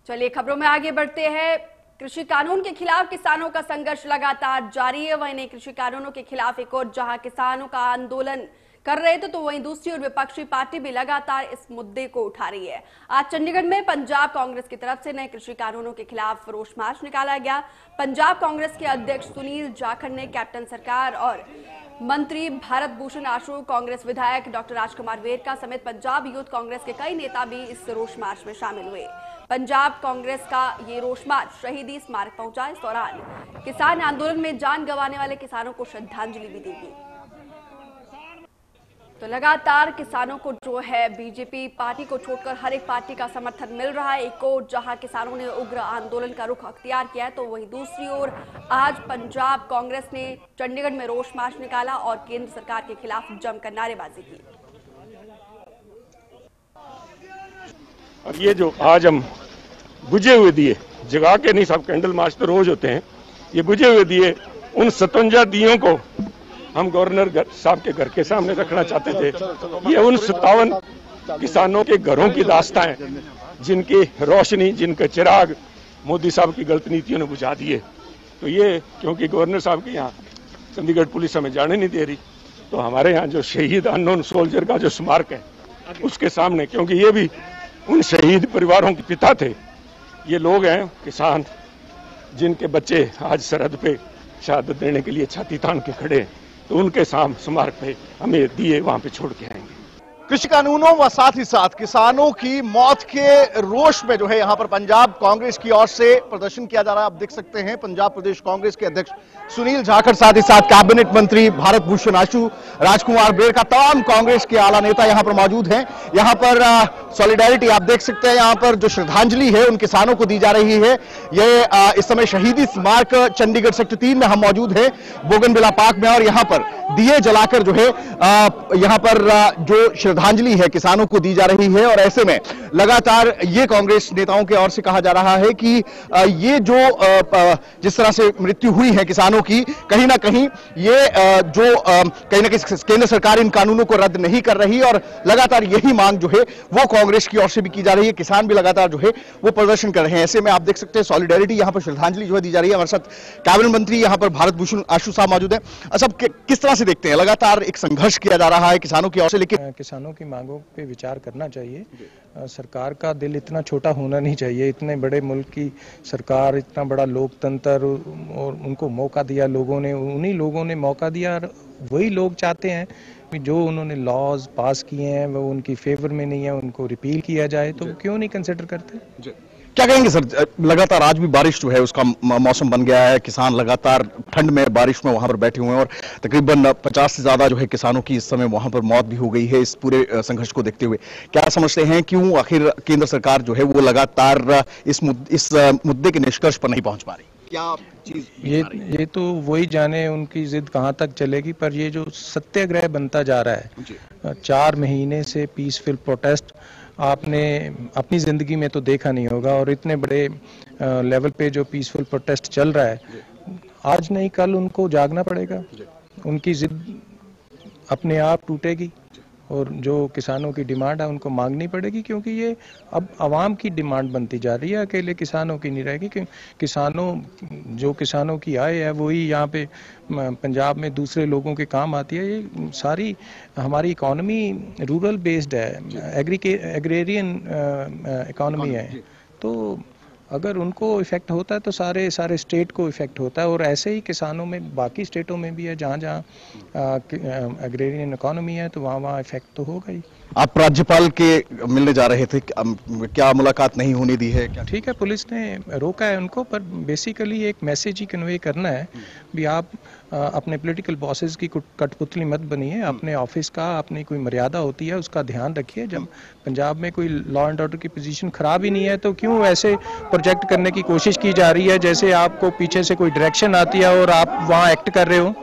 चलिए खबरों में आगे बढ़ते हैं। कृषि कानून के खिलाफ किसानों का संघर्ष लगातार जारी है। वहीं कृषि कानूनों के खिलाफ एक और जहां किसानों का आंदोलन कर रहे थे, तो वहीं दूसरी ओर विपक्षी पार्टी भी लगातार इस मुद्दे को उठा रही है। आज चंडीगढ़ में पंजाब कांग्रेस की तरफ से नए कृषि कानूनों के खिलाफ रोष मार्च निकाला गया। पंजाब कांग्रेस के अध्यक्ष सुनील जाखड़ ने कैप्टन सरकार और मंत्री भारत भूषण आशु, कांग्रेस विधायक डॉक्टर राजकुमार वेरका समेत पंजाब यूथ कांग्रेस के कई नेता भी इस रोष मार्च में शामिल हुए। पंजाब कांग्रेस का ये रोष मार्च शहीदी स्मारक पहुंचा। इस दौरान किसान आंदोलन में जान गंवाने वाले किसानों को श्रद्धांजलि भी दी गई। तो लगातार किसानों को जो है बीजेपी पार्टी को छोड़कर हर एक पार्टी का समर्थन मिल रहा है। एक ओर जहां किसानों ने उग्र आंदोलन का रुख अख्तियार किया है, तो वहीं दूसरी ओर आज पंजाब कांग्रेस ने चंडीगढ़ में रोष मार्च निकाला और केंद्र सरकार के खिलाफ जमकर नारेबाजी की। और ये जो आज हम बुझे हुए दिए जगा के नहीं, सब कैंडल मार्च तो रोज होते हैं, ये बुझे हुए दिए, उन 57 दियों को हम गवर्नर साहब के घर के सामने रखना चाहते थे। ये उन 57 किसानों के घरों की दास्तां हैं जिनकी रोशनी, जिनके चिराग मोदी साहब की गलत नीतियों ने बुझा दिए। तो ये क्योंकि गवर्नर साहब के यहाँ चंडीगढ़ पुलिस हमें जाने नहीं दे रही, तो हमारे यहाँ जो शहीद अननोन सोल्जर का जो स्मारक है उसके सामने, क्योंकि ये भी उन शहीद परिवारों के पिता थे, ये लोग हैं किसान जिनके बच्चे आज सरहद पे शहादत देने के लिए छाती तान के खड़े हैं, तो उनके स्मारक पे हमें दिए वहां पे छोड़ के आएंगे। कृषि कानूनों व साथ ही साथ किसानों की मौत के रोष में जो है यहाँ पर पंजाब कांग्रेस की ओर से प्रदर्शन किया जा रहा है। आप देख सकते हैं पंजाब प्रदेश कांग्रेस के अध्यक्ष सुनील जाखड़, साथ ही साथ कैबिनेट मंत्री भारत भूषण आशु, राजकुमार वेरका, तमाम कांग्रेस के आला नेता यहाँ पर मौजूद हैं। यहाँ पर सॉलिडेरिटी आप देख सकते हैं, यहाँ पर जो श्रद्धांजलि है उन किसानों को दी जा रही है। ये इस समय शहीदी स्मारक चंडीगढ़ सेक्टर 3 में हम मौजूद हैं, बोगनविला पार्क में, और यहाँ पर दिए जलाकर जो है यहाँ पर जो श्रद्धांजलि है किसानों को दी जा रही है। और ऐसे में लगातार ये कांग्रेस नेताओं की ओर से कहा जा रहा है कि ये जो जिस तरह से मृत्यु हुई है किसानों की, कहीं ना कहीं ये जो कहीं ना कहीं केंद्र सरकार इन कानूनों को रद्द नहीं कर रही, और लगातार यही मांग जो है वो कांग्रेस की ओर से भी की जा रही है। किसान भी लगातार जो है वो प्रदर्शन कर रहे हैं। ऐसे में आप देख सकते हैं सॉलिडेरिटी, यहाँ पर श्रद्धांजलि जो है दी जा रही है। हमारे साथ कैबिनेट मंत्री यहाँ पर भारत भूषण आशु साहब मौजूद है। सब किस तरह से देखते हैं, लगातार एक संघर्ष किया जा रहा है किसानों की ओर से, लेकिन किसानों की मांगों पे विचार करना चाहिए। सरकार का दिल इतना छोटा होना नहीं चाहिए। इतने बड़े मुल्क की सरकार, इतना बड़ा लोकतंत्र, और उनको मौका दिया लोगों ने, उन्हीं लोगों ने मौका दिया, और वही लोग चाहते हैं कि जो उन्होंने लॉज पास किए हैं वो उनकी फेवर में नहीं है, उनको रिपील किया जाए, तो क्यों नहीं कंसिडर करते। क्या कहेंगे सर, लगातार आज भी बारिश जो है उसका मौसम बन गया है, किसान लगातार ठंड में बारिश में वहां पर बैठे हुए हैं, और तकरीबन 50 से ज्यादा जो है किसानों की इस समय वहां पर मौत भी हो गई है। इस पूरे संघर्ष को देखते हुए क्या समझते हैं, क्यों आखिर केंद्र सरकार जो है वो लगातार इस मुद्दे के निष्कर्ष पर नहीं पहुंच पा रही? क्या चीज ये तो वही जाने उनकी जिद कहां तक चलेगी, पर ये जो सत्याग्रह बनता जा रहा है 4 महीने से पीसफुल प्रोटेस्ट, आपने अपनी जिंदगी में तो देखा नहीं होगा, और इतने बड़े लेवल पे जो पीसफुल प्रोटेस्ट चल रहा है, आज नहीं कल उनको जागना पड़ेगा। उनकी जिद अपने आप टूटेगी, और जो किसानों की डिमांड है उनको मांगनी पड़ेगी, क्योंकि ये अब आवाम की डिमांड बनती जा रही है, अकेले किसानों की नहीं रहेगी। कि किसानों की आय है वही यहाँ पे पंजाब में दूसरे लोगों के काम आती है। ये सारी हमारी इकॉनमी रूरल बेस्ड है, एग्रेरियन इकॉनमी है, तो अगर उनको इफेक्ट होता है तो सारे स्टेट को इफेक्ट होता है, और ऐसे ही किसानों में बाकी स्टेटों में भी है, जहाँ एग्रेरियन इकोनॉमी है तो वहाँ इफेक्ट तो होगा ही। आप राज्यपाल के मिलने जा रहे थे, क्या मुलाकात नहीं होने दी है? क्या ठीक है, पुलिस ने रोका है उनको, पर बेसिकली एक मैसेज ही कन्वे करना है भी आप अपने पॉलिटिकल बॉसेस की कठपुतली मत बनिए, अपने ऑफिस का अपनी कोई मर्यादा होती है उसका ध्यान रखिए। जब पंजाब में कोई लॉ एंड ऑर्डर की पोजीशन खराब ही नहीं है, तो क्यों ऐसे प्रोजेक्ट करने की कोशिश की जा रही है जैसे आपको पीछे से कोई डायरेक्शन आती है और आप वहाँ एक्ट कर रहे हो।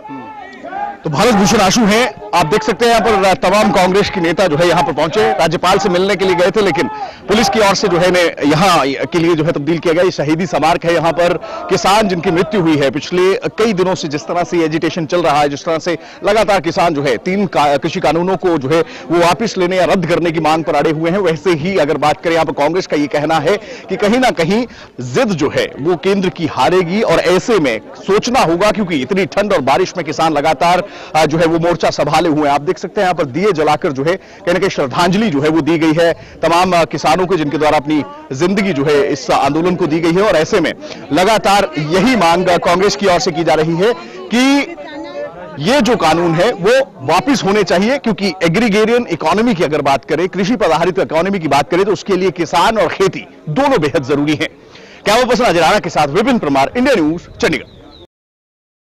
तो भारत भूषण आशु हैं, आप देख सकते हैं यहाँ पर तमाम कांग्रेस के नेता जो है यहाँ पर पहुंचे, राज्यपाल से मिलने के लिए गए थे, लेकिन पुलिस की ओर से जो है यहाँ के लिए जो है तब्दील किया गया। ये शहीदी स्मारक है। यहाँ पर किसान जिनकी मृत्यु हुई है पिछले कई दिनों से, जिस तरह से एजिटेशन चल रहा है, जिस तरह से लगातार किसान जो है 3 कृषि कानूनों को जो है वो वापस लेने या रद्द करने की मांग पर अड़े हुए हैं, वैसे ही अगर बात करें यहाँ पर कांग्रेस का ये कहना है कि कहीं ना कहीं जिद जो है वो केंद्र की हारेगी और ऐसे में सोचना होगा, क्योंकि इतनी ठंड और बारिश में किसान लगातार जो है वो मोर्चा संभाले हुए हैं। आप देख सकते हैं यहाँ पर दिए जलाकर जो है कहीं ना कहीं श्रद्धांजलि जो है वो दी गई है तमाम किसानों को, जिनके द्वारा अपनी जिंदगी जो है इस आंदोलन को दी गई है। और ऐसे में लगातार यही मांग कांग्रेस की ओर से की जा रही है कि ये जो कानून है वो वापस होने चाहिए, क्योंकि एग्रीगेरियन इकोनॉमी की अगर बात करें, कृषि पर आधारित इकोनॉमी की बात करें, तो उसके लिए किसान और खेती दोनों बेहद जरूरी हैं। कैमरा पर्सन अजय राणा के साथ विपिन परमार, इंडिया न्यूज, चंडीगढ़।